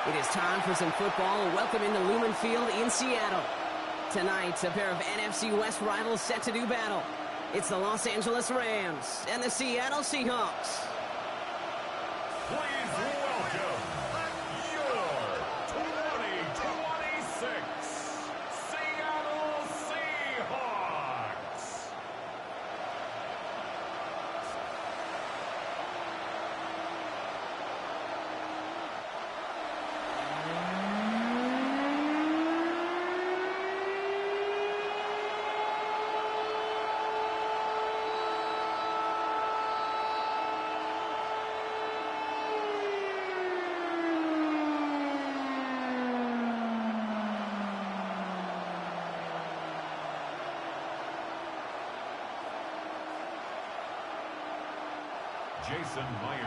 It is time for some football. Welcome into Lumen Field in Seattle. Tonight, a pair of NFC West rivals set to do battle. It's the Los Angeles Rams and the Seattle Seahawks. Please welcome your 2026 Seattle Seahawks.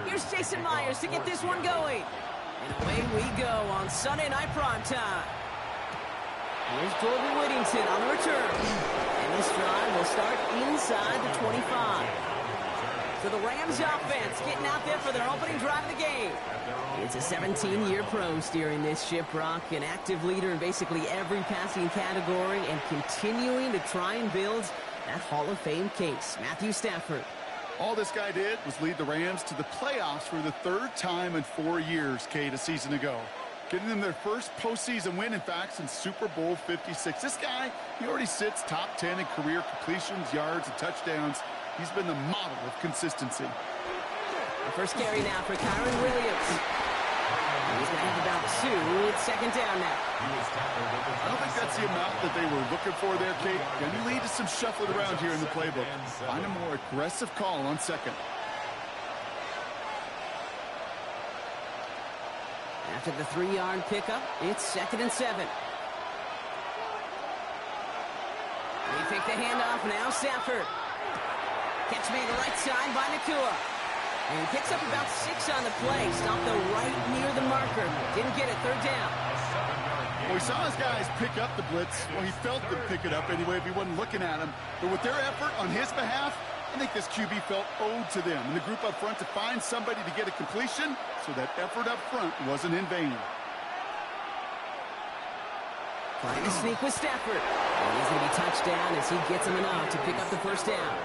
Here's Jason Myers to get this one going. And away we go on Sunday Night Primetime. Here's Jordan Whittington on the return. And this drive will start inside the 25. So the Rams offense getting out there for their opening drive of the game. It's a 17-year pro steering this ship, Brock, an active leader in basically every passing category and continuing to try and build that Hall of Fame case. Matthew Stafford. All this guy did was lead the Rams to the playoffs for the third time in 4 years, Kate, a season ago. Getting them their first postseason win, in fact, since Super Bowl 56. This guy, he already sits top 10 in career completions, yards, and touchdowns. He's been the model of consistency. The first carry now for Kyron Williams. He's going to have about 2. It's second down now. I don't think that's the amount that they were looking for there, Kate. Going to lead to some shuffling around here in the playbook. Find a more aggressive call on second. After the 3-yard pickup, it's 2nd and 7. They take the handoff now, Stafford. Catch made the right side by Nakua. And he picks up about 6 on the play. Stopped the right near the marker. Didn't get it. Third down. Well, we saw his guys pick up the blitz. Well, he felt them pick it up anyway if he wasn't looking at him. But with their effort on his behalf, I think this QB felt owed to them and the group up front to find somebody to get a completion, so that effort up front wasn't in vain. Trying to sneak with Stafford. And he's going to be touched down as he gets him enough to pick up the first down.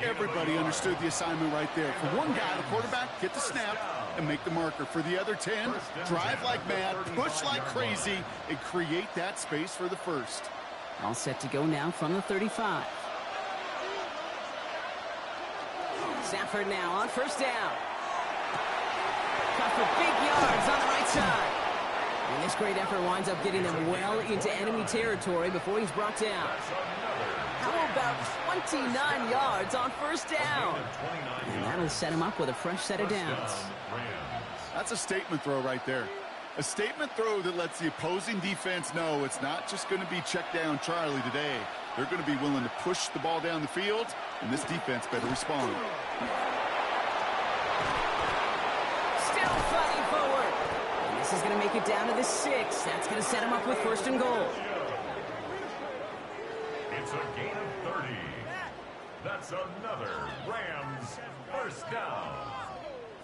Everybody understood the assignment right there. For one guy, the quarterback, get the snap and make the marker. For the other 10, drive like mad, push like crazy, and create that space for the first. All set to go now from the 35. Stafford now on first down. Cut for big yards on the right side. And this great effort winds up getting them well into enemy territory before he's brought down. How about 29 yards on first down? And that'll set him up with a fresh set of downs. That's a statement throw right there. A statement throw that lets the opposing defense know it's not just going to be check down Charlie today. They're going to be willing to push the ball down the field, and this defense better respond. Still fighting forward. And this is going to make it down to the 6. That's going to set him up with first and goal. It's a gain of 30. That's another Rams first down.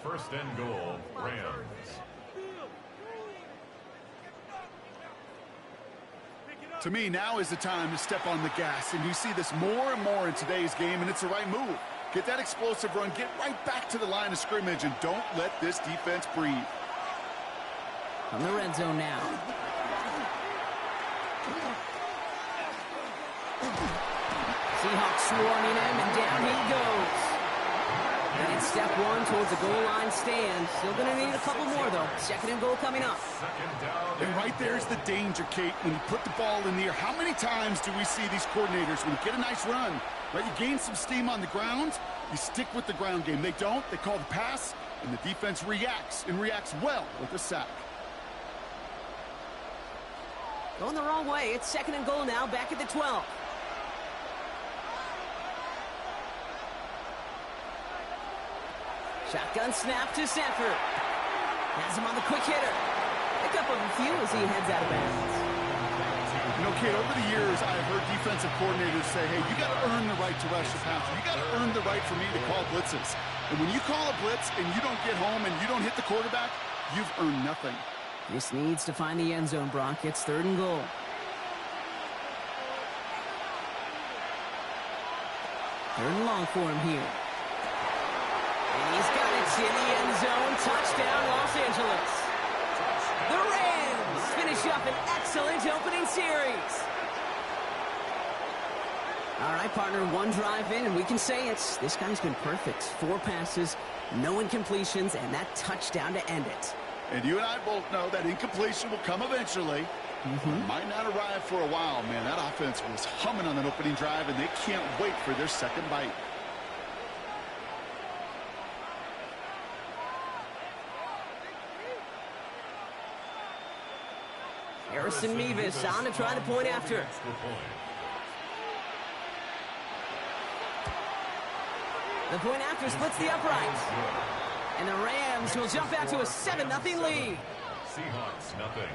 First and goal, Rams. To me, now is the time to step on the gas, and you see this more and more in today's game, and it's the right move. Get that explosive run, get right back to the line of scrimmage, and don't let this defense breathe. From the red zone now. Seahawks swarming him, and down he goes. And it's step 1 towards the goal line stand. Still going to need a couple more, though. Second and goal coming up. And right there's the danger, Kate, when you put the ball in the air. How many times do we see these coordinators, when you get a nice run, right, you gain some steam on the ground, you stick with the ground game. They don't. They call the pass, and the defense reacts, and reacts well with a sack. Going the wrong way. It's second and goal now, back at the 12. Shotgun snap to Stafford. Has him on the quick hitter. Pick up a few as he heads out of bounds. You know, Kate, over the years, I've heard defensive coordinators say, hey, you got to earn the right to rush the passer. You got to earn the right for me to call blitzes. And when you call a blitz and you don't get home and you don't hit the quarterback, you've earned nothing. This needs to find the end zone, Brock. It's 3rd and goal. Third and long for him here. And he's got it in the end zone. Touchdown, Los Angeles. The Rams finish up an excellent opening series. All right, partner, one drive in, and we can say it's this guy's been perfect. 4 passes, no incompletions, and that touchdown to end it. And you and I both know that incompletion will come eventually. Might not arrive for a while, man. That offense was humming on that opening drive, and they can't wait for their second bite. Harrison Mevis on to try the point after. The point after splits the uprights. And the Rams will jump out to a 7-0 lead. Seahawks, nothing.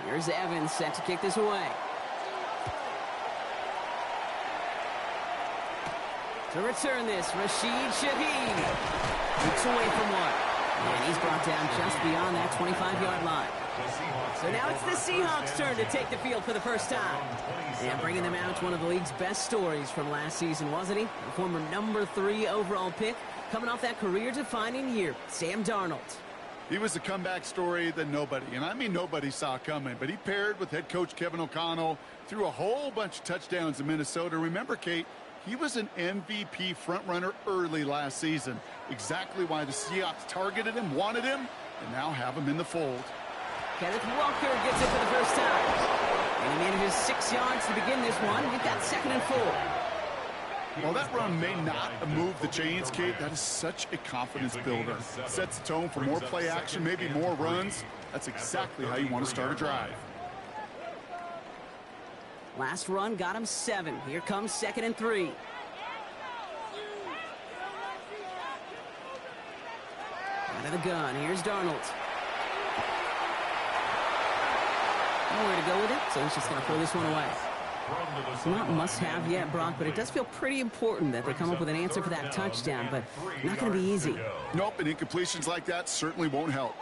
Here's Evans set to kick this away. To return this, Rashid Shaheed. Looks away from one. And he's brought down just beyond that 25-yard line. So now it's the Seahawks' turn to take the field for the first time. And bringing them out, one of the league's best stories from last season, wasn't he? The former number 3 overall pick, coming off that career-defining year, Sam Darnold. He was a comeback story that nobody, and I mean nobody, saw coming. But he paired with head coach Kevin O'Connell, threw a whole bunch of touchdowns in Minnesota. Remember, Kate, he was an MVP frontrunner early last season. Exactly why the Seahawks targeted him, wanted him, and now have him in the fold. Kenneth Walker gets it for the first time. And he manages 6 yards to begin this one. We've got 2nd and 4. While that run may not have moved the chains, Kate, that is such a confidence builder. Sets the tone for more play action, maybe more runs. That's exactly how you want to start a drive. Last run got him 7. Here comes 2nd and 3. Out of the gun. Here's Darnold. Nowhere to go with it, so he's just going to throw this one away. Not must-have yet, Brock, but it does feel pretty important that they come up with an answer for that touchdown, but not going to be easy. Nope, and incompletions like that certainly won't help.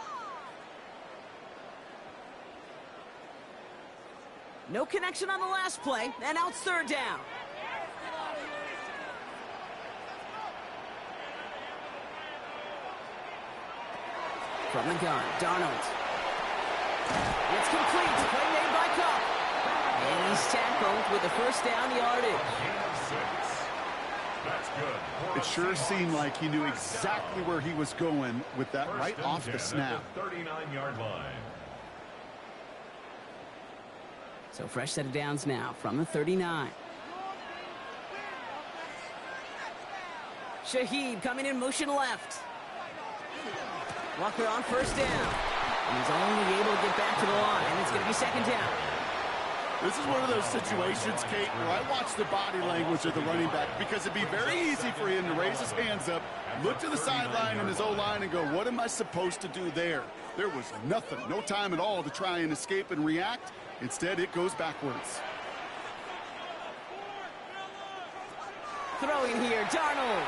No connection on the last play, and now it's 3rd down. From the gun, Darnold. It's complete. Play made by Cup. And he's tackled with the first down yardage. That's good. It sure seemed like he knew exactly where he was going with that right off the snap. 39-yard line. So fresh set of downs now from the 39. Shaheed coming in motion left. Walker on first down. And he's only able to get back to the line. It's going to be 2nd down. This is one of those situations, Kate, where I watch the body language of the running back because it'd be very easy for him to raise his hands up, look to the sideline in his O-line and go, what am I supposed to do there? There was nothing, no time at all to try and escape and react. Instead, it goes backwards. Throwing here, Darnold.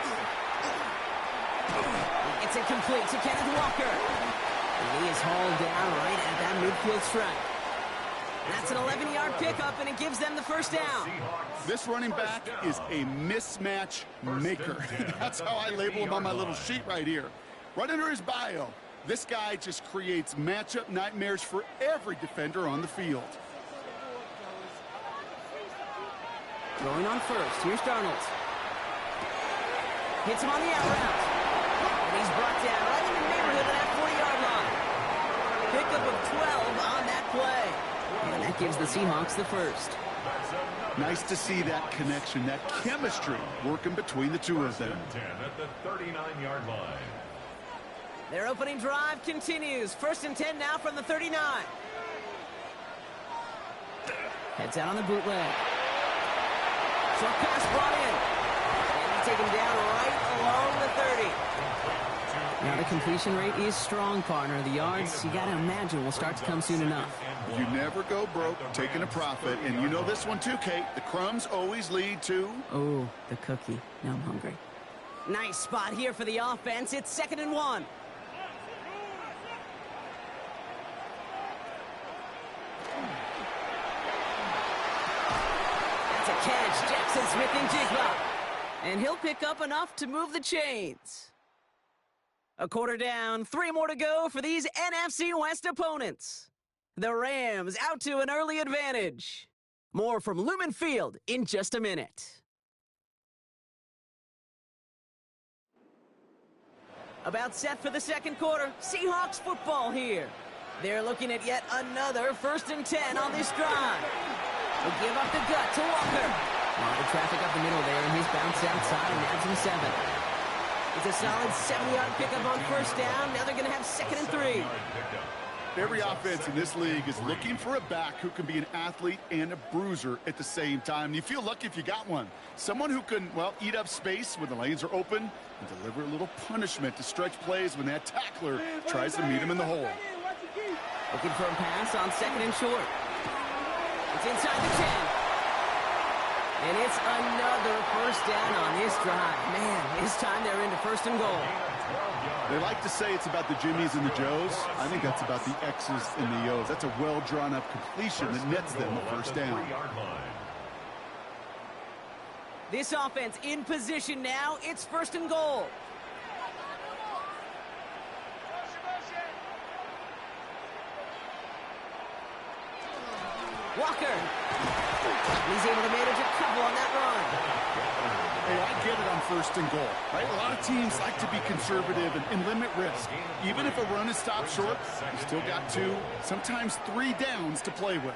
It's incomplete to Kenneth Walker. And he is hauled down right at that midfield stripe. That's an 11-yard pickup, and it gives them the first down. This running back is a mismatch maker. That's how I label him on my little sheet right here. Right under his bio, this guy just creates matchup nightmares for every defender on the field. Going on first. Here's Darnold. Hits him on the out route. And he's brought down right in the neighborhood of that 40-yard line. Pickup of 12 on that play. And that gives the Seahawks the first. Nice to see that connection, that chemistry working between the two of them. At the 39-yard line. Their opening drive continues. 1st and 10 now from the 39. Heads out on the bootleg. Short pass brought in. And they take him down right along the 30. Now the completion rate is strong, partner. The yards, you got to imagine, will start to come soon enough. You never go broke taking a profit. And you know this one too, Kate. The crumbs always lead to... Oh, the cookie. Now I'm hungry. Nice spot here for the offense. It's 2nd and 1. That's a catch. Jackson Smith-Njigba. And he'll pick up enough to move the chains. A quarter down, 3 more to go for these NFC West opponents. The Rams out to an early advantage. More from Lumen Field in just a minute. About set for the 2nd quarter. Seahawks football here. They're looking at yet another 1st and 10 on this drive. They'll give up the gut to Walker. A lot of traffic up the middle there, and he's bounced outside and adds him 7. It's a solid 7-yard pickup on 1st down. Now they're going to have 2nd and 3. Every offense in this league is looking for a back who can be an athlete and a bruiser at the same time. You feel lucky if you got one. Someone who can, well, eat up space when the lanes are open and deliver a little punishment to stretch plays when that tackler tries to meet him in the hole. Looking for a pass on 2nd and short. It's inside the 10. And it's another 1st down on this drive. Man, this time they're into 1st and goal. They like to say it's about the Jimmies and the Joes. I think that's about the X's and the O's. That's a well-drawn-up completion that nets them a 1st down. This offense in position now. It's 1st and goal. Walker. He's able to manage a couple on that run. Hey, I get it on 1st and goal, right? A lot of teams like to be conservative and limit risk. Even if a run is stopped short, you still got 2, sometimes 3 downs to play with.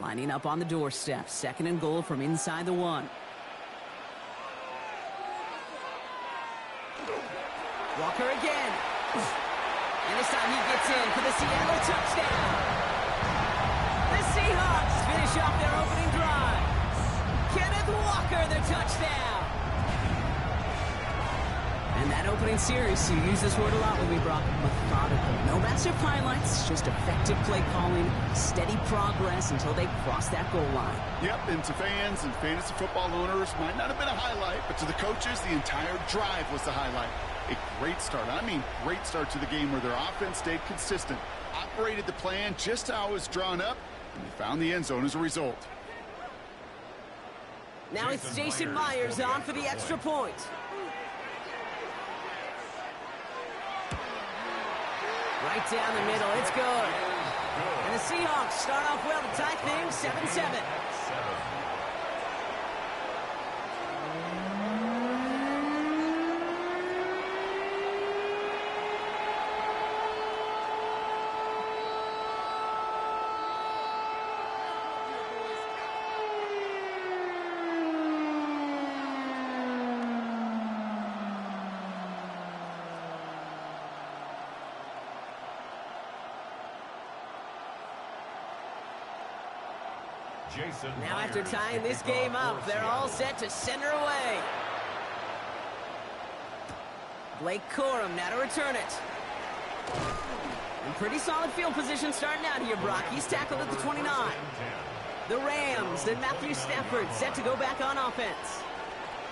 Lining up on the doorstep. 2nd and goal from inside the 1. Walker again. And this time he gets in for the Seattle touchdown. The Seahawks finish off their opening drive. Kenneth Walker, their touchdown. And that opening series, you use this word a lot with me, Brock, methodical. No massive highlights, just effective play calling, steady progress until they cross that goal line. Yep, and to fans and fantasy football owners, might not have been a highlight, but to the coaches, the entire drive was the highlight. A great start. I mean, great start to the game where their offense stayed consistent, operated the plan just how it was drawn up, and they found the end zone as a result. Now it's Jason Myers on for the extra point. Right down the middle. It's good. And the Seahawks start off well to tie things 7-7. Now after tying this game up, they're all set to center away. Blake Corum now to return it. In pretty solid field position starting out here, Brock. He's tackled at the 29. The Rams and Matthew Stafford set to go back on offense.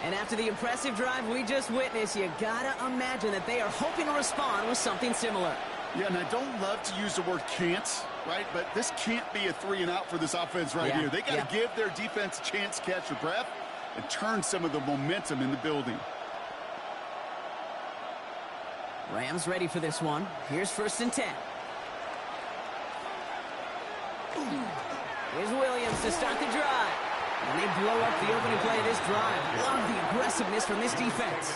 And after the impressive drive we just witnessed, you gotta imagine that they are hoping to respond with something similar. Yeah, and I don't love to use the word can't, right? But this can't be a 3 and out for this offense right here. They got to give their defense a chance to catch their breath and turn some of the momentum in the building. Rams ready for this one. Here's 1st and 10. Here's Williams to start the drive. And they blow up the opening play of this drive. Love the aggressiveness from this defense.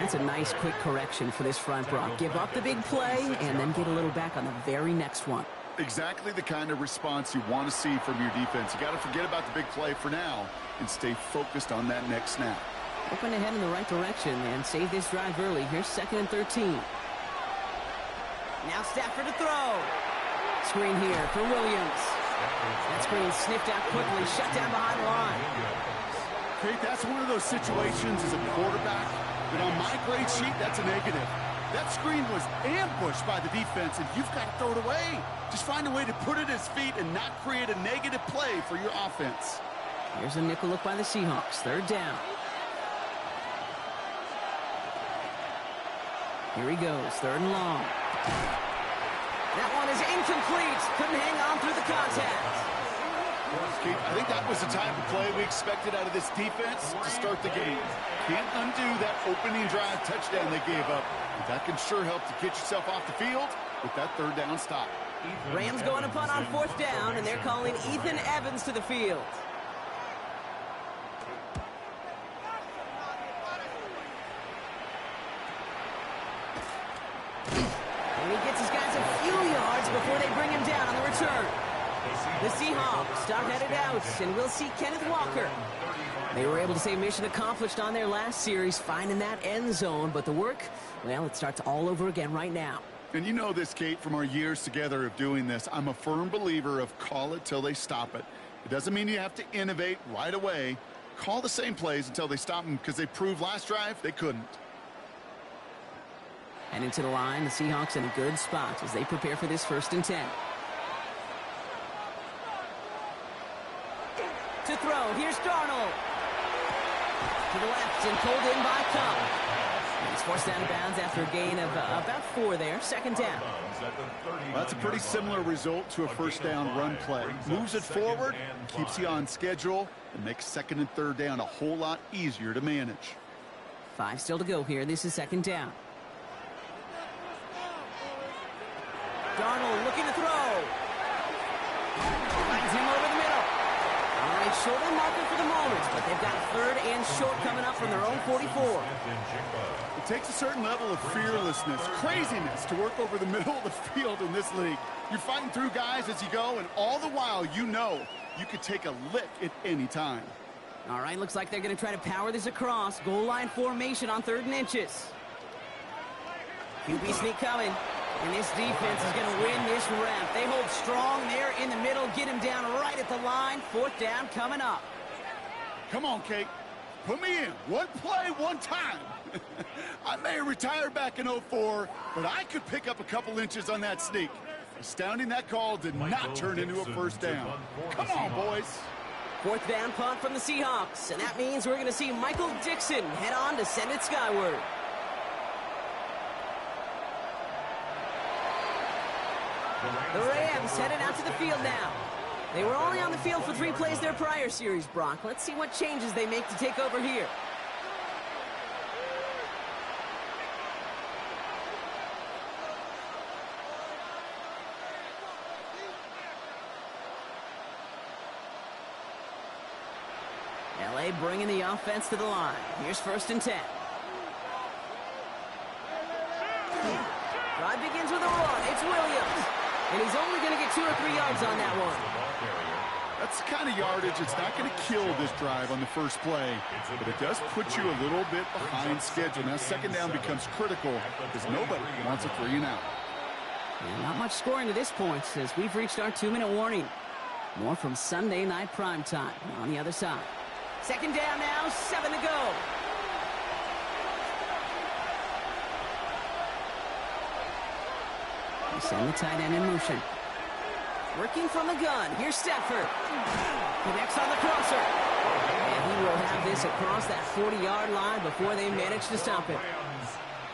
That's a nice quick correction for this front, Brock. Give up the big play and then get a little back on the very next one. Exactly the kind of response you want to see from your defense. You got to forget about the big play for now and stay focused on that next snap. Hoping to head in the right direction and save this drive early. Here's 2nd and 13. Now Stafford to throw. Screen here for Williams. That screen sniffed out quickly, shut down behind the line. Kate, that's one of those situations as a quarterback that on my grade sheet, that's a negative. That screen was ambushed by the defense, and you've got to throw it away. Just find a way to put it at his feet and not create a negative play for your offense. Here's a nickel look by the Seahawks. 3rd down. Here he goes, 3rd and long. That one is incomplete. Couldn't hang on through the contact. I think that was the type of play we expected out of this defense to start the game. Can't undo that opening drive touchdown they gave up. But that can sure help to get yourself off the field with that 3rd down stop. Rams going to punt on 4th down, and they're calling Ethan Evans to the field. And he gets his guys a few yards before they bring him down on the return. The Seahawks start headed out, and we'll see Kenneth Walker. They were able to say mission accomplished on their last series, finding that end zone, but the work, well, it starts all over again right now. And you know this, Kate, from our years together of doing this. I'm a firm believer of call it till they stop it. It doesn't mean you have to innovate right away. Call the same plays until they stop them, because they proved last drive they couldn't. And into the line, the Seahawks in a good spot as they prepare for this 1st and 10. To throw, here's Darnold. To the left and pulled in by Cup. He's forced out of bounds after a gain of about 4 there. 2nd down. Well, that's a pretty similar result to a 1st down run play. Moves it forward, keeps you on schedule, and makes 2nd and 3rd down a whole lot easier to manage. 5 still to go here. This is 2nd down. Darnold looking to throw. Finds him over the middle. All right, short on marker for the moment, but they've got 3rd and short coming up from their own 44. It takes a certain level of fearlessness, craziness to work over the middle of the field in this league. You're fighting through guys as you go, and all the while you know you could take a lick at any time. All right, looks like they're going to try to power this across. Goal line formation on 3rd and inches. QB sneak coming. And this defense is going to win this round. They hold strong there in the middle, get him down right at the line. 4th down coming up. Come on, Kate. Put me in. One play, one time. I may have retired back in 04, but I could pick up a couple inches on that sneak. Astounding that call did not turn into a 1st down. Come on, boys. 4th down punt from the Seahawks. And that means we're going to see Michael Dixon head on to send it skyward. The Rams headed out to the field now. They were only on the field for 3 plays their prior series, Brock. Let's see what changes they make to take over here. LA bringing the offense to the line. Here's 1st and 10. Drive begins with a run. It's Williams. And he's only going to get 2 or 3 yards on that one. That's the kind of yardage it's not going to kill this drive on the first play, but it does put you a little bit behind schedule. Now 2nd down becomes critical because nobody wants a 3 and out. And not much scoring to this point as we've reached our 2-minute warning. More from Sunday Night Primetime on the other side. 2nd down now, 7 to go. They send the tight end in motion. Working from the gun. Here's Stafford. Connects on the crosser. And he will have this across that 40-yard line before they manage to stop it.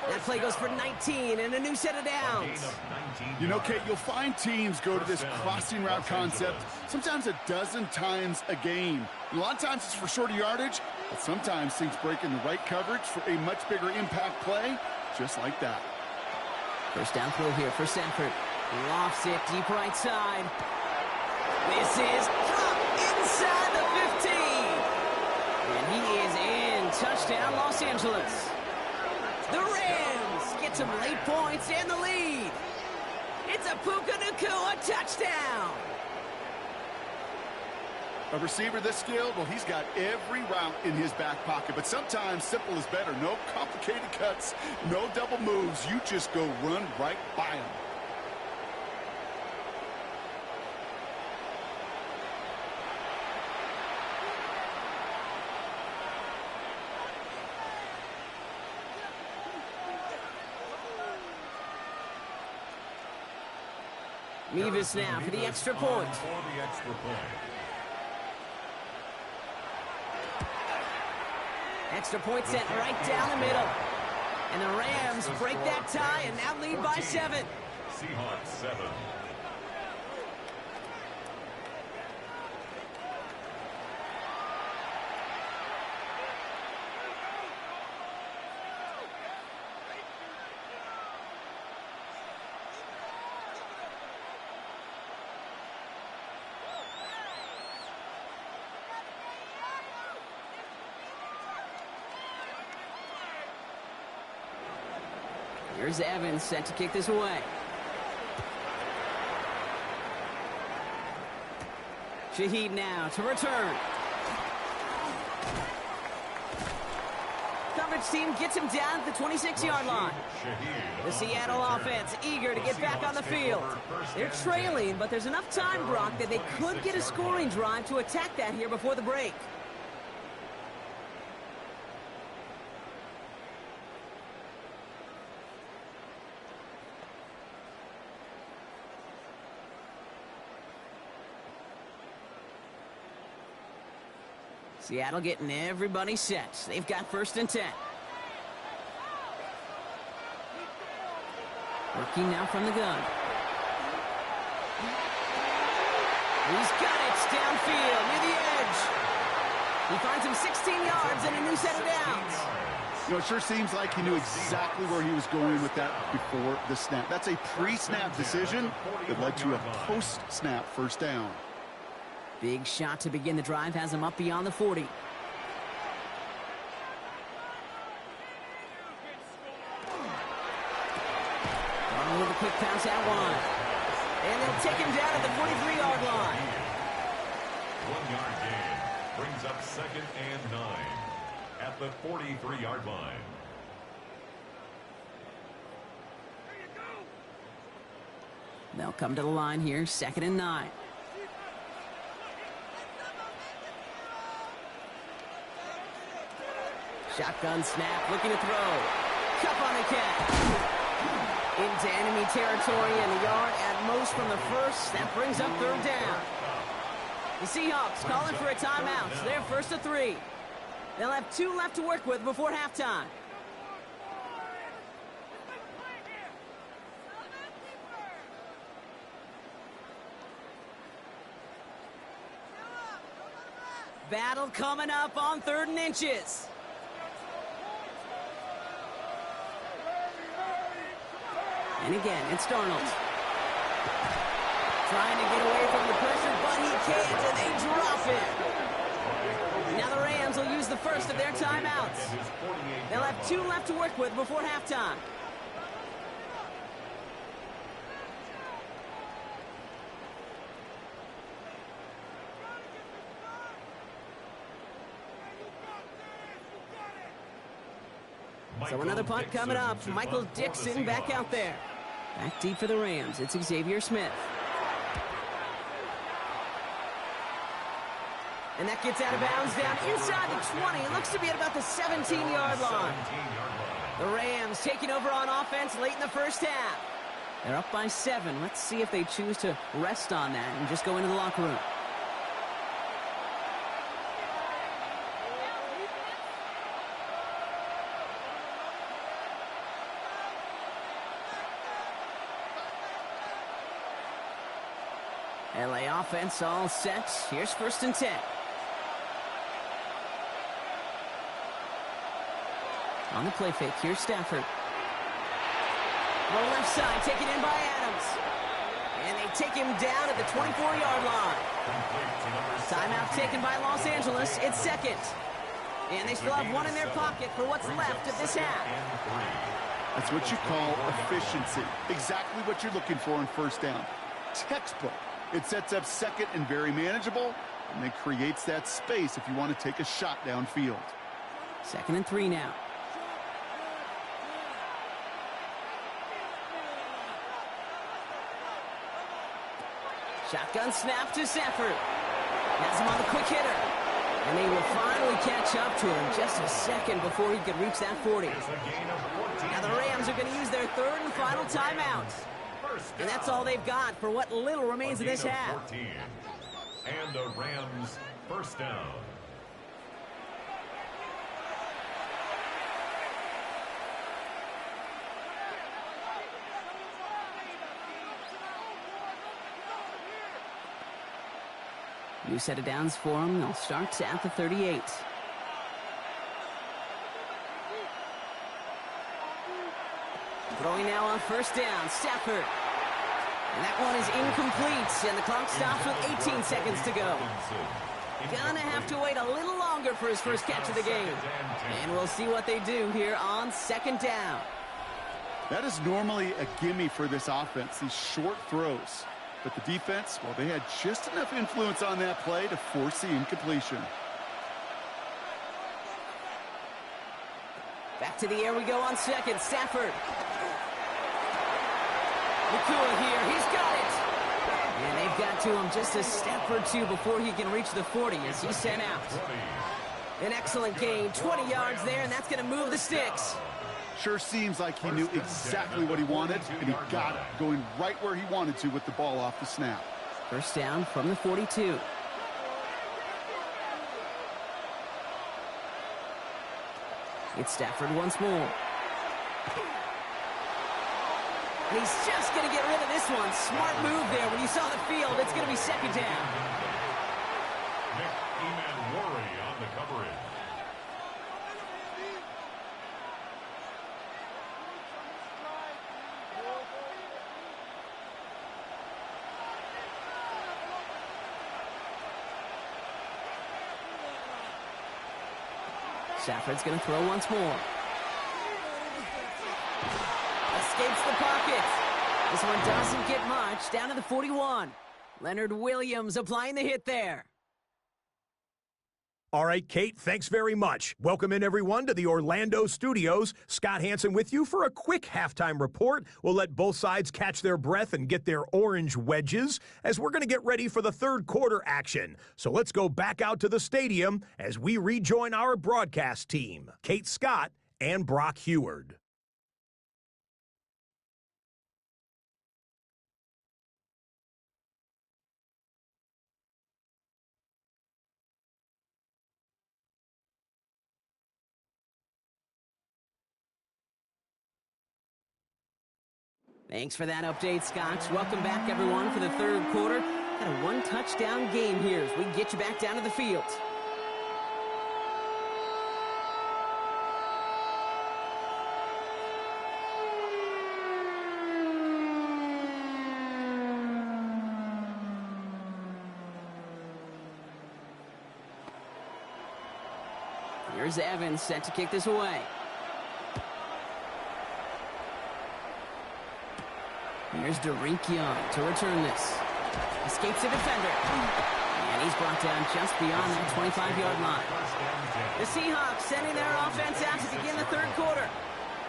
That play goes for 19 and a new set of downs. You know, Kate, you'll find teams go to this crossing route concept sometimes a dozen times a game. A lot of times it's for shorter yardage, but sometimes things break in the right coverage for a much bigger impact play, just like that. 1st down throw here for Stafford. He lofts it deep right side. This is inside the 15. And he is in. Touchdown, Los Angeles. The Rams get some late points and the lead. It's a Puka Nacua touchdown. A receiver this skilled, well, he's got every route in his back pocket. But sometimes simple is better. No complicated cuts, no double moves. You just go run right by him. Mevis now for the extra point. Extra point sent right down the middle. And the Rams break that tie and now lead by 7. Seahawks 7. Here's Evans set to kick this away. Shaheed now to return. Coverage team gets him down at the 26-yard line. The Seattle offense eager to get back on the field. They're trailing, but there's enough time, Brock, that they could get a scoring drive to attack that here before the break. Seattle getting everybody set. They've got 1st and 10. Working now from the gun. He's got it downfield near the edge. He finds him 16 yards and a new set of downs. You know, it sure seems like he knew exactly where he was going with that before the snap. That's a pre-snap decision that led to a post-snap 1st down. Big shot to begin the drive has him up beyond the 40. Oh, with a quick pass out wide. And they'll take him down at the 43-yard line. 1-yard gain brings up 2nd and 9 at the 43-yard line. They'll come to the line here, 2nd and 9. Shotgun snap, looking to throw. Cup on the catch. Into enemy territory and a yard at most from the 1st. That brings up 3rd down. The Seahawks calling for a timeout. So they're 1st and 3. They'll have 2 left to work with before halftime. Battle coming up on 3rd and inches. And again, it's Darnold. Trying to get away from the pressure, but he can't, and they drop it. Now the Rams will use the 1st of their timeouts. They'll have 2 left to work with before halftime. So another punt coming up. Michael Dixon back out there. Back deep for the Rams. It's Xavier Smith. And that gets out of bounds down inside the 20. It looks to be at about the 17-yard line. The Rams taking over on offense late in the 1st half. They're up by 7. Let's see if they choose to rest on that and just go into the locker room. LA offense all set. Here's 1st and 10. On the play fake, here's Stafford. The left side taken in by Adams. And they take him down at the 24-yard line. Timeout taken by Los Angeles. It's 2nd. And they still have 1 in their pocket for what's left of this half. That's what you call efficiency. Exactly what you're looking for in 1st down. Textbook. It sets up 2nd and very manageable. and then creates that space if you want to take a shot downfield. 2nd and 3 now. Shotgun snap to Stafford. Has him on the quick hitter. And they will finally catch up to him just a second before he could reach that 40. Now the Rams are going to use their 3rd and final timeout. And that's all they've got for what little remains of this half. And the Rams first down. New set of downs for them. They'll start at the 38. Throwing now on 1st down, Stafford. And that one is incomplete, and the clock stops with 18 seconds to go. Gonna have to wait a little longer for his first catch of the game. And we'll see what they do here on 2nd down. That is normally a gimme for this offense, these short throws. But the defense, well, they had just enough influence on that play to force the incompletion. Back to the air we go on 2nd. Stafford. Nakua here. He's got it. And they've got to him just a step or two before he can reach the 40 as he's sent out. An excellent gain. 20 yards there, and that's going to move the sticks. Sure seems like he knew exactly what he wanted, and he got it, going right where he wanted to with the ball off the snap. 1st down from the 42. It's Stafford once more. And he's just going to get rid of this one. Smart move there. When you saw the field, it's going to be 2nd down. Nick Eman-Worry on the coverage. Stafford's going to throw once more. Escapes the pocket. This one doesn't get much. Down to the 41. Leonard Williams applying the hit there. All right, Kate, thanks very much. Welcome in, everyone, to the Orlando studios. Scott Hansen with you for a quick halftime report. We'll let both sides catch their breath and get their orange wedges as we're going to get ready for the 3rd quarter action. So let's go back out to the stadium as we rejoin our broadcast team, Kate Scott and Brock Heward. Thanks for that update, Scott. Welcome back, everyone, for the 3rd quarter. Got a 1-touchdown game here as we get you back down to the field. Here's Evans set to kick this away. Here's Derek Young to return this. Escapes the defender. And he's brought down just beyond that 25-yard line. The Seahawks sending their offense out to begin the 3rd quarter.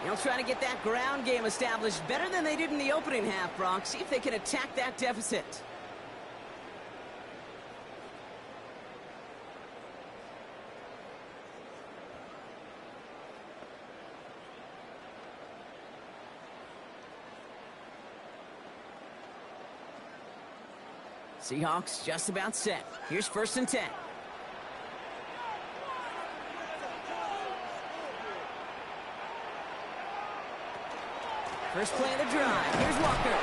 They'll try to get that ground game established better than they did in the opening half, Brock. See if they can attack that deficit. Seahawks just about set. Here's 1st and 10. First play of the drive. Here's Walker.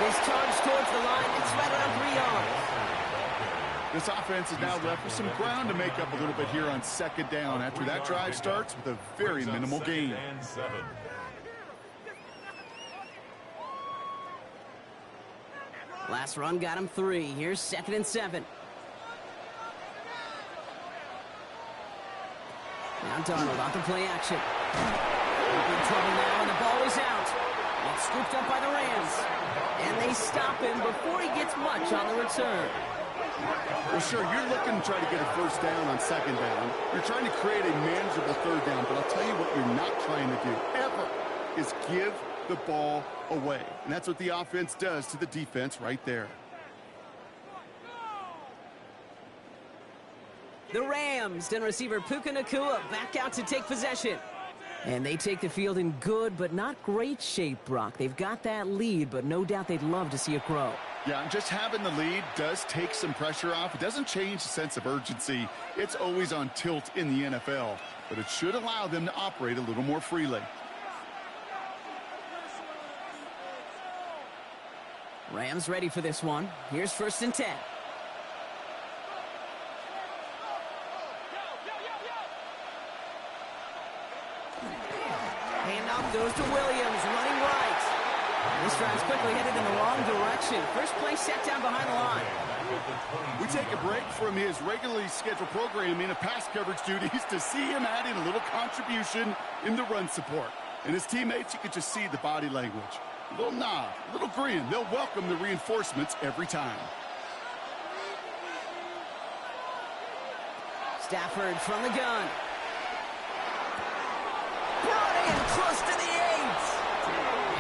His charge towards the line. It's right around 3 yards. This offense is now left with some ground to make up a little bit here on 2nd down after that drive starts with a very minimal gain. Last run got him 3. Here's 2nd and 7. Now Darnold on the play action. In trouble now, and the ball is out. It's scooped up by the Rams. And they stop him before he gets much on the return. Well, sure, you're looking to try to get a first down on second down. You're trying to create a manageable third down, but I'll tell you what you're not trying to do, ever, is give the ball away. And that's what the offense does to the defense right there. The Rams and receiver Puka Nacua back out to take possession. And they take the field in good but not great shape, Brock. They've got that lead, but no doubt they'd love to see it grow. Yeah, and just having the lead does take some pressure off. It doesn't change the sense of urgency. It's always on tilt in the NFL, but it should allow them to operate a little more freely. Rams ready for this one. Here's 1st and 10. Handoff goes to Williams, running right. This drive's quickly headed in the wrong direction. First play set down behind the line. We take a break from his regularly scheduled programming of pass coverage duties to see him adding a little contribution in the run support. And his teammates, you could just see the body language. A little nod, a little grin. They'll welcome the reinforcements every time. Stafford from the gun. Brought in close to the 8.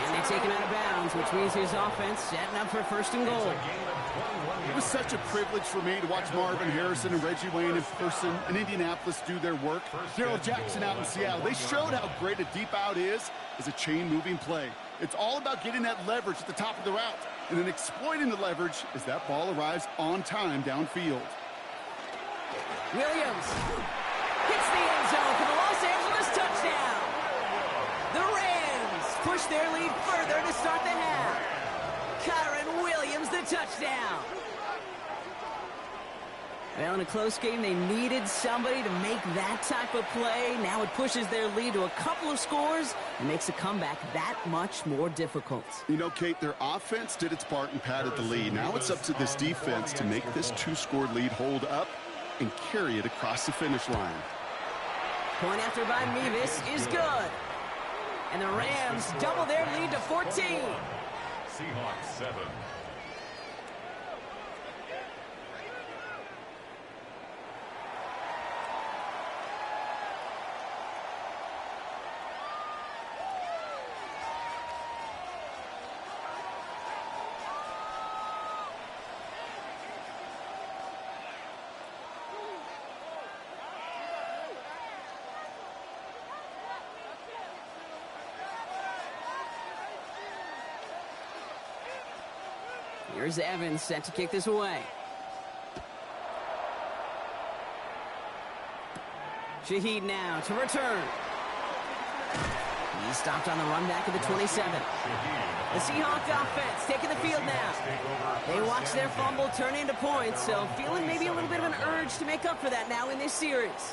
And they take him out of bounds, which means his offense setting up for 1st and goal. It was such a privilege for me to watch Marvin Harrison and Reggie Wayne in person in Indianapolis do their work. Darrell Jackson out in Seattle. They showed how great a deep out is as a chain-moving play. It's all about getting that leverage at the top of the route and then exploiting the leverage as that ball arrives on time downfield. Williams hits the end zone for the Los Angeles touchdown. The Rams push their lead further to start the half. Kyron Williams, the touchdown. Well, in a close game, they needed somebody to make that type of play. Now it pushes their lead to a couple of scores and makes a comeback that much more difficult. You know, Kate, their offense did its part and padded the lead. Now it's up to this defense to make this 2-score lead hold up and carry it across the finish line. Point after by Mevis is good. And the Rams double their lead to 14. Seahawks 7. Here's Evans set to kick this away. Shaheed now to return. He's stopped on the run back of the 27. The Seahawks offense taking the field now. They watch their fumble turn into points, so feeling maybe a little bit of an urge to make up for that now in this series.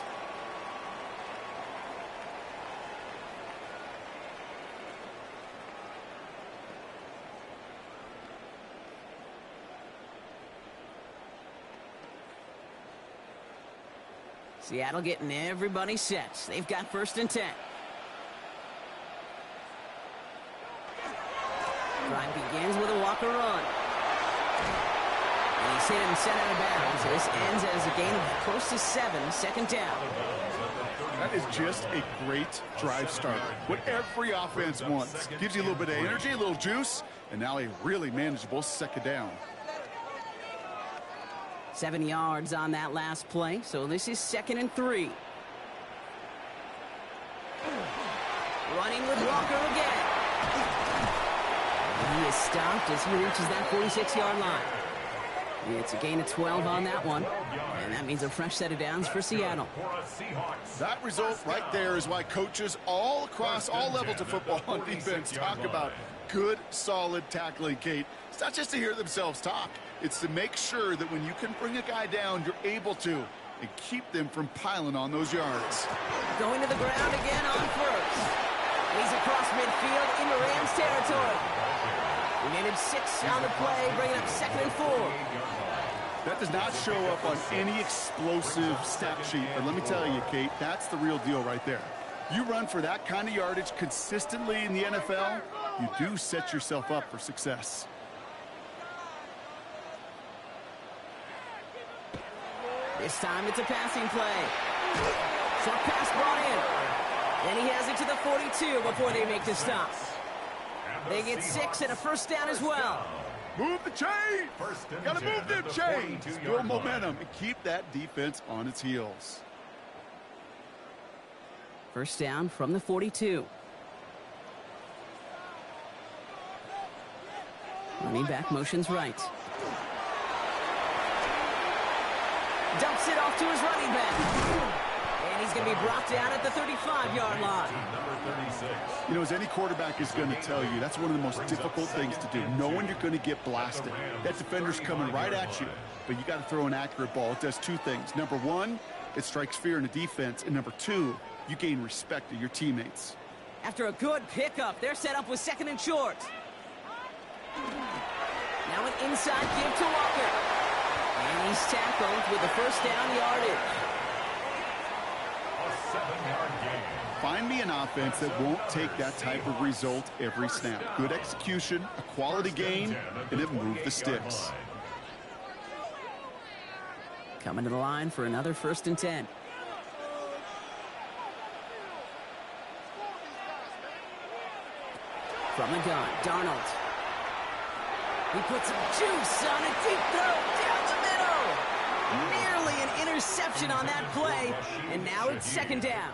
Seattle getting everybody set. They've got 1st and 10. Drive begins with a Walker run. And he's hit and set out of bounds. So this ends as a gain of close to 7, 2nd down. That is just a great drive starter. What every offense wants. Gives you a little bit of energy, a little juice, and now a really manageable 2nd down. 7 yards on that last play, so this is 2nd and 3. Running with Walker again. And he is stopped as he reaches that 46-yard line. It's a gain of 12 on that one, and that means a fresh set of downs for Seattle. That result right there is why coaches all across all levels of football on defense talk about good, solid tackling, Kate. It's not just to hear themselves talk. It's to make sure that when you can bring a guy down, you're able to, and keep them from piling on those yards. Going to the ground again on 1st. He's across midfield into Rams territory. We needed 6 on the play, bringing up 2nd and 4. That does not show up on any explosive stat sheet, but let me tell you, Kate, that's the real deal right there. You run for that kind of yardage consistently in the NFL, you do set yourself up for success. This time it's a passing play. Short pass brought in. And he has it to the 42 before they make the stop. They get 6 and a first down as well. Move the chain! Gotta move them chains! Build momentum and keep that defense on its heels. First down from the 42. Running back motions right. Dumps it off to his running back. And he's going to be brought down at the 35-yard line. You know, as any quarterback is going to tell you, that's one of the most difficult things to do, knowing you're going to get blasted. That defender's coming right at you, but you got to throw an accurate ball. It does two things. Number one, it strikes fear in the defense, and number two, you gain respect of your teammates. After a good pickup, they're set up with second and short. Now an inside give to Walker. And he's tackled with the first down yardage. A 7-yard gain. Find me an offense that won't take that type of result every snap. Good execution, a quality gain, and it moved the sticks. Coming to the line for another 1st and 10. From the gun, Darnold. He puts some juice on a deep throw down the middle. Nearly an interception on that play, and now it's 2nd down.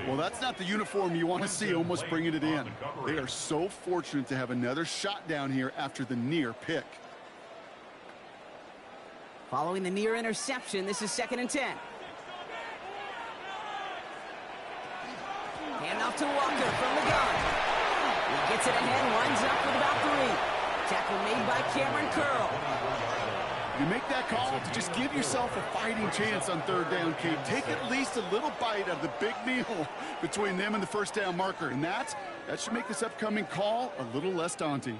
Well, that's not the uniform you want to see almost bringing it in. They are so fortunate to have another shot down here after the near pick. Following the near interception, this is 2nd and 10. Handoff to Walker from the gun. He gets it ahead, winds up with about 3. Tackle made by Cameron Curl. You make that call to just give yourself a fighting chance on 3rd down, Kate. Take at least a little bite of the big meal between them and the first down marker. And that should make this upcoming call a little less daunting.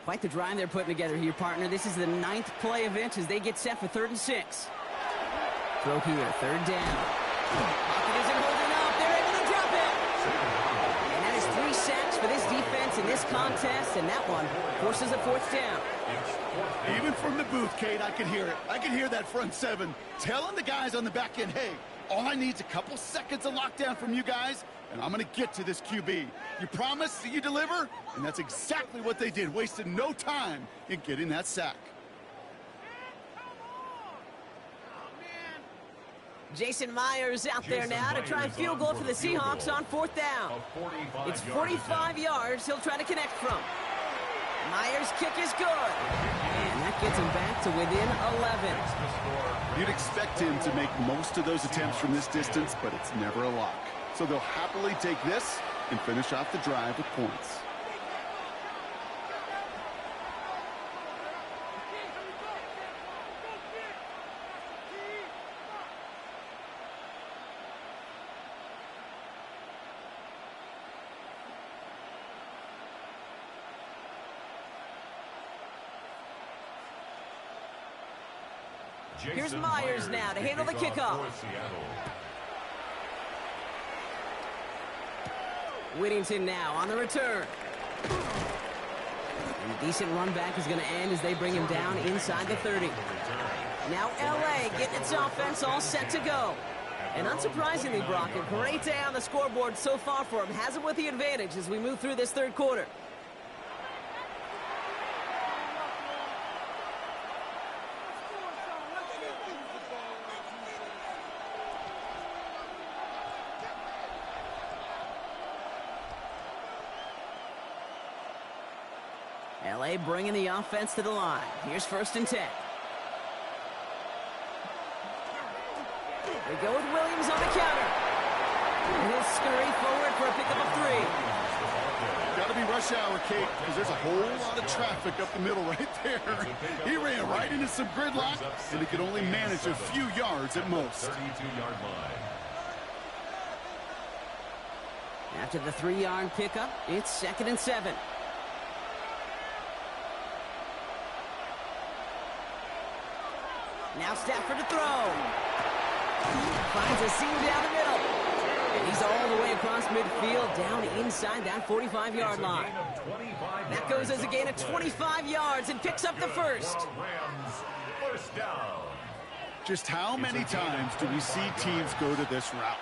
Quite the drive they're putting together here, partner. This is the 9th play of it as they get set for 3rd and 6. Throw here, 3rd down. Pocket isn't holding up. They're able to drop it. And that is 3 sacks for this defense in this contest, and that one forces a 4th down. Even from the booth, Kate, I can hear it. I can hear that front 7 telling the guys on the back end, hey, all I need is a couple seconds of lockdown from you guys, and I'm going to get to this QB. You promise that you deliver? And that's exactly what they did, wasted no time in getting that sack. Jason Myers out there now to try a field goal for the Seahawks on 4th down. It's 45 yards he'll try to connect from. Myers' kick is good. And that gets him back to within 11. You'd expect him to make most of those attempts from this distance, but it's never a lock. So they'll happily take this and finish off the drive with points. Here's Myers now to handle the kickoff. Whittington now on the return. And a decent run back is going to end as they bring him down inside the 30. Now LA getting its offense all set to go. And unsurprisingly, Brock, a great day on the scoreboard so far for him. Has it with the advantage as we move through this 3rd quarter. LA bringing the offense to the line. Here's 1st and 10. They go with Williams on the counter. And he'll scurry forward for a pickup of 3. Got to be rush hour, Kate, because there's a whole lot of traffic up the middle right there. He ran right into some gridlock, and he could only manage a few yards at most. 32-yard line. After the 3-yard pickup, it's 2nd and 7. Now Stafford to throw. Finds a seam down the middle. And he's all the way across midfield, down inside that 45-yard line. That goes as a gain of 25 yards and picks up the 1st. Rams, 1st down. Just how many times do we see teams go to this route?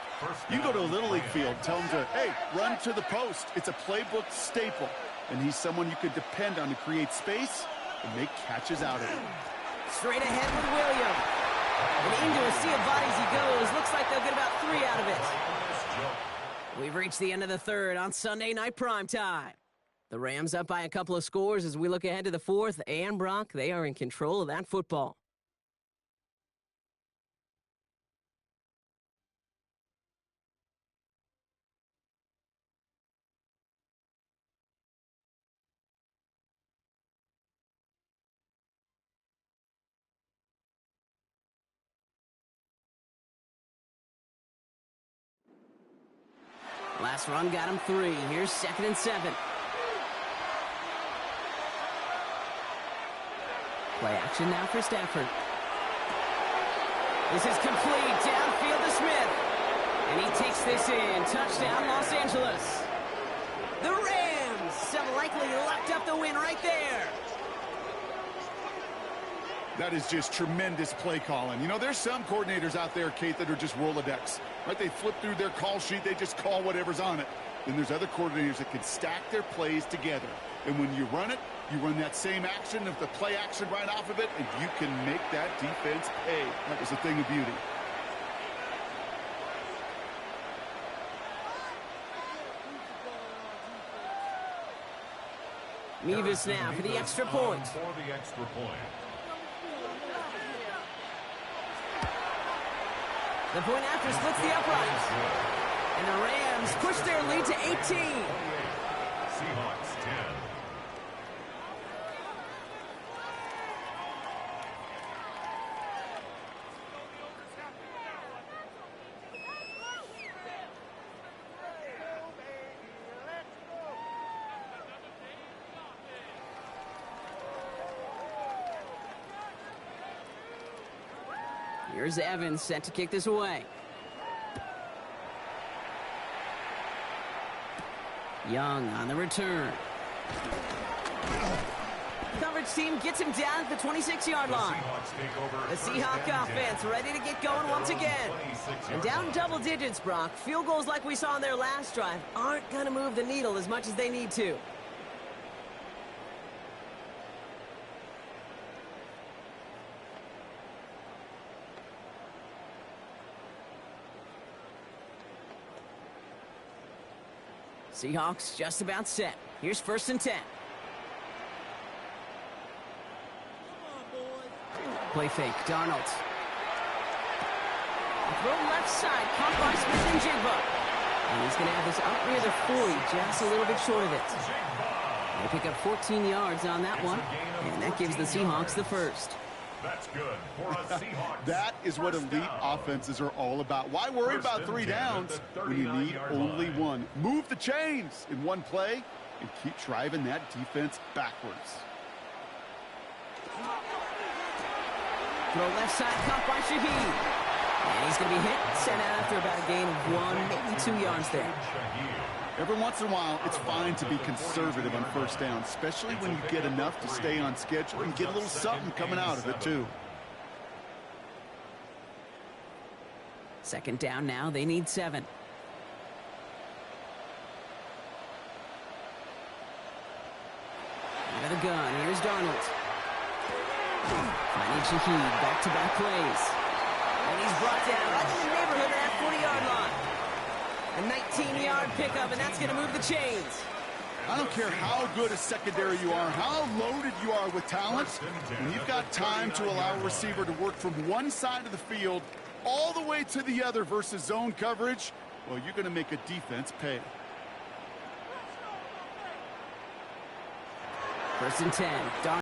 You go to a Little League field, tell them to, hey, run to the post. It's a playbook staple, and he's someone you could depend on to create space and make catches out of it. Straight ahead with William. And into a sea of bodies he goes. Looks like they'll get about 3 out of it. We've reached the end of the third on Sunday Night Primetime. The Rams up by a couple of scores as we look ahead to the fourth. And, Brock, they are in control of that football. Last run got him 3. Here's 2nd and 7. Play action now for Stafford. This is complete. Downfield to Smith. And he takes this in. Touchdown, Los Angeles. The Rams have likely locked up the win right there. That is just tremendous play calling. You know, there's some coordinators out there, Kate, that are just Rolodex. Right? They flip through their call sheet. They just call whatever's on it. Then there's other coordinators that can stack their plays together. And when you run it, you run that same action of the play action right off of it, and you can make that defense pay. That was a thing of beauty. Mevis now for the extra point. The point after splits the uprights. And the Rams push their lead to 18. Seahawks 10. Here's Evans set to kick this away. Young on the return. Coverage team gets him down at the 26-yard line. The Seahawk offense ready to get going once again. And down double digits, Brock. Field goals like we saw on their last drive aren't going to move the needle as much as they need to. Seahawks just about set. Here's 1st and 10. Play fake, Darnold. Throw left side, caught by Smith and Jigba. And he's going to have this up near the 40, just a little bit short of it. They pick up 14 yards on that one, and that gives the Seahawks the first. That's good for a Seahawks. That is what elite offenses are all about. Why worry about 3 downs when you need only 1? Move the chains in one play and keep driving that defense backwards. Throw left side, caught by Shaheed. And he's going to be hit, sent out after about a gain of 1, maybe 2 yards there. Every once in a while, it's fine to be conservative on 1st down, especially when you get enough to stay on schedule and get a little something coming out of it, too. 2nd down now. They need 7. Out of the gun. Here's Darnold. Finding Shaheed. Back-to-back plays. And he's brought down right in the neighborhood of that 40-yard line. A 19-yard pickup, and that's going to move the chains. I don't care how good a secondary you are, how loaded you are with talent, when you've got time to allow a receiver to work from one side of the field all the way to the other versus zone coverage, well, you're going to make a defense pay. 1st and 10.